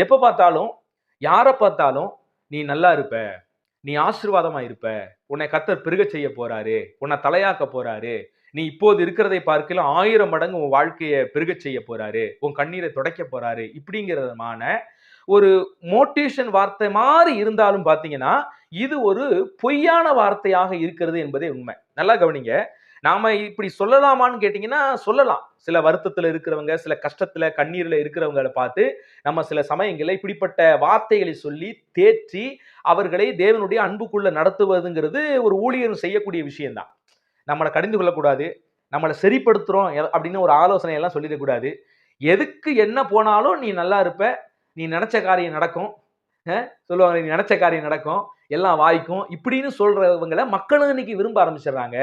எப்ப பார்த்தாலும் யார பார்த்தாலும் நீ நல்லா இருப்ப, நீ ஆசீர்வாதமா இருப்ப, உன்னை கர்த்தர் பெருகச் செய்ய போறாரு, உன்னை தலையாக்க போறாரு, நீ இப்போது இருக்கிறதை பார்க்கலாம் 1000 மடங்கு உன் வாழ்க்கைய பெருகச் செய்ய போறாரு, உன் கண்ணீரை துடைக்க போறாரு, இப்படிங்கிறதுமான ஒரு மோட்டிவேஷன் வார்த்தை மாறி இருந்தாலும் பாத்தீங்கன்னா, இது ஒரு பொய்யான வார்த்தையாக இருக்கிறது என்பதே உண்மை. நல்லா கவனிங்க. நாம இப்படி சொல்லலாமான்னு கேட்டீங்கன்னா, சொல்லலாம். சில வருத்தத்துல இருக்கிறவங்க, சில கஷ்டத்துல, கண்ணீர்ல இருக்கிறவங்கள பார்த்து, நம்ம சில சமயங்கள்ல இப்படிப்பட்ட வார்த்தைகளை சொல்லி தேற்றி, அவர்களை தேவனுடைய அன்புக்குள்ள நடத்துவதுங்கிறது ஒரு ஊழியர் செய்யக்கூடிய விஷயம் தான். நம்மள கடிந்து கொள்ளக்கூடாது. நம்மள சரிப்படுத்துறோம் அப்படின்னு ஒரு ஆலோசனை எல்லாம் சொல்லிடக்கூடாது. எதுக்கு என்ன போனாலும் நீ நல்லா இருப்ப. நீ நினைச்ச காரியம் நடக்கும். சொல்லுவாங்க நீ நினைச்ச காரியம் நடக்கும். எல்லாம் வாய்க்கும். இப்படின்னு சொல்றவங்கள மக்களும் இன்னைக்கு விரும்ப ஆரம்பிச்சிடுறாங்க.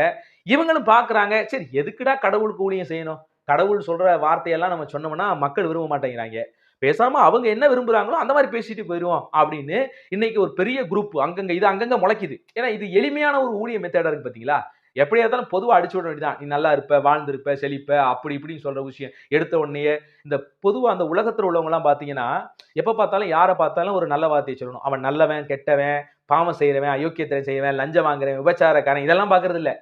இவங்களும் பார்க்குறாங்க, சரி எதுக்குடா கடவுளுக்கு ஊழியம் செய்யணும்? கடவுள் சொல்ற வார்த்தையெல்லாம் நம்ம சொன்னோம்னா மக்கள் விரும்ப மாட்டேங்கிறாங்க. பேசாம அவங்க என்ன விரும்புறாங்களோ அந்த மாதிரி பேசிட்டு போயிருவோம் அப்படின்னு இன்னைக்கு ஒரு பெரிய குரூப் அங்கங்க முளைக்குது. ஏன்னா இது எளிமையான ஒரு ஊழிய மெத்தடா இருக்கு பாத்தீங்களா? எப்படியா இருந்தாலும் பொதுவா அடிச்சு விட வேண்டியதான். நீ நல்லா இருப்ப, வாழ்ந்திருப்ப, செழிப்ப, அப்படி இப்படின்னு சொல்ற விஷயம். எடுத்த உடனேயே இந்த பொதுவா அந்த உலகத்துல உள்ளவங்க எல்லாம் பாத்தீங்கன்னா, எப்ப பார்த்தாலும் யார பார்த்தாலும் ஒரு நல்ல வார்த்தையை சொல்லணும். அவன் நல்லவன், கெட்டவன், பாவம் செய்யறவன், அயோக்கியத்தை செய்யவன், லஞ்சம் வாங்குறவன், விபச்சாரக்காரன் இதெல்லாம் பாக்குறது இல்ல.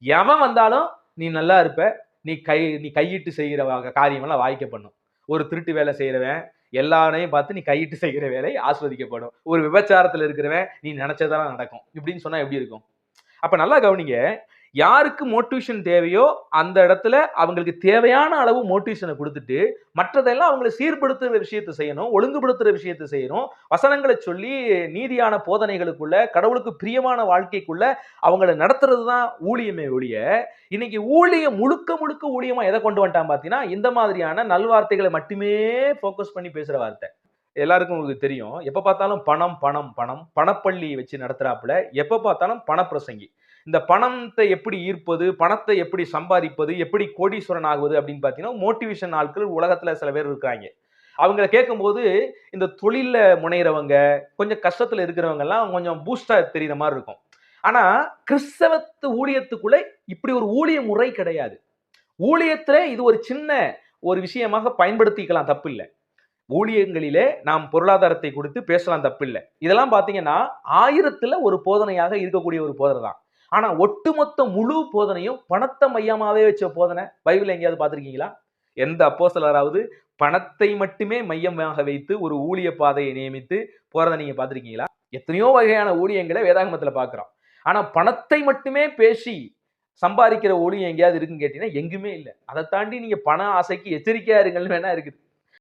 எவன் வந்தாலும் நீ நல்லா இருப்ப, நீ கையிட்டு செய்கிற காரியம் எல்லாம் வாய்க்க பண்ணும். ஒரு திருட்டு வேலை செய்யறவன் எல்லாரையும் பார்த்து நீ கையிட்டு செய்கிற வேலை ஆஸ்வதிக்கப்படும். ஒரு விபச்சாரத்துல இருக்கிறவன் நீ நினைச்சதெல்லாம் நடக்கும். இப்படின்னு சொன்னா எப்படி இருக்கும்? அப்ப நல்லா கவனிங்க. யாருக்கு மோட்டிவேஷன் தேவையோ அந்த இடத்துல அவங்களுக்கு தேவையான அளவு மோட்டிவேஷனை கொடுத்துட்டு மற்றதெல்லாம் அவங்களை சீர்படுத்துற விஷயத்தை செய்யணும், ஒழுங்குபடுத்துற விஷயத்தை செய்யணும், வசனங்களை சொல்லி நீதியான போதனைகளுக்குள்ள கடவுளுக்கு பிரியமான வாழ்க்கைக்குள்ள அவங்களை நடத்துறது தான் ஊழியமே ஒழிய இன்னைக்கு ஊழியம் முழுக்க முழுக்க ஊழியமா எதை கொண்டு வந்துட்டான் பாத்தீங்கன்னா இந்த மாதிரியான நல்வார்த்தைகளை மட்டுமே போக்கஸ் பண்ணி பேசுற வார்த்தை. எல்லாருக்கும் உங்களுக்கு தெரியும். எப்ப பார்த்தாலும் பணம் பணம் பணம் பணப்பள்ளி வச்சு நடத்துறாப்புல எப்ப பார்த்தாலும் பணப்பிரசங்கி. இந்த பணத்தை எப்படி ஈர்ப்பது, பணத்தை எப்படி சம்பாதிப்பது, எப்படி கோடீஸ்வரன் ஆகுவது அப்படின்னு பாத்தீங்கன்னா மோட்டிவேஷன் ஆட்கள் உலகத்துல சில பேர் இருக்காங்க. அவங்கள கேட்கும்போது இந்த தொழில்ல முனைகிறவங்க, கொஞ்சம் கஷ்டத்துல இருக்கிறவங்க எல்லாம் கொஞ்சம் பூஸ்டா தெரியுற மாதிரி இருக்கும். ஆனா கிறிஸ்தவத்து ஊழியத்துக்குள்ள இப்படி ஒரு ஊழிய முறை கிடையாது. ஊழியத்துல இது ஒரு சின்ன ஒரு விஷயமாக பயன்படுத்திக்கலாம், தப்பு இல்லை. ஊழியங்களிலே நாம் பொருளாதாரத்தை கொடுத்து பேசலாம், தப்பில்லை. இதெல்லாம் பாத்தீங்கன்னா 1000த்துல ஒரு போதனையாக இருக்கக்கூடிய ஒரு போதனை தான். ஆனா ஒட்டுமொத்த முழு போதனையும் பணத்தை மையமாவே வச்ச போதனை பைபிள் எங்கேயாவது பார்த்திருக்கீங்களா? எந்த அப்போஸ்தலராவது பணத்தை மட்டுமே மையமாக வைத்து ஒரு ஊழிய பாதையை நியமித்து போறதை நீங்க பார்த்திருக்கீங்களா? எத்தனையோ வகையான ஊழியங்களை வேதாகமத்துல பார்க்கிறோம். ஆனா பணத்தை மட்டுமே பேசி சம்பாதிக்கிற ஊழியம் எங்கேயாவது இருக்குன்னு கேட்டீங்கன்னா எங்குமே இல்லை. அதை தாண்டி நீங்க பண ஆசைக்கு எச்சரிக்கையா இருங்கன்னு வேணா இருக்குது.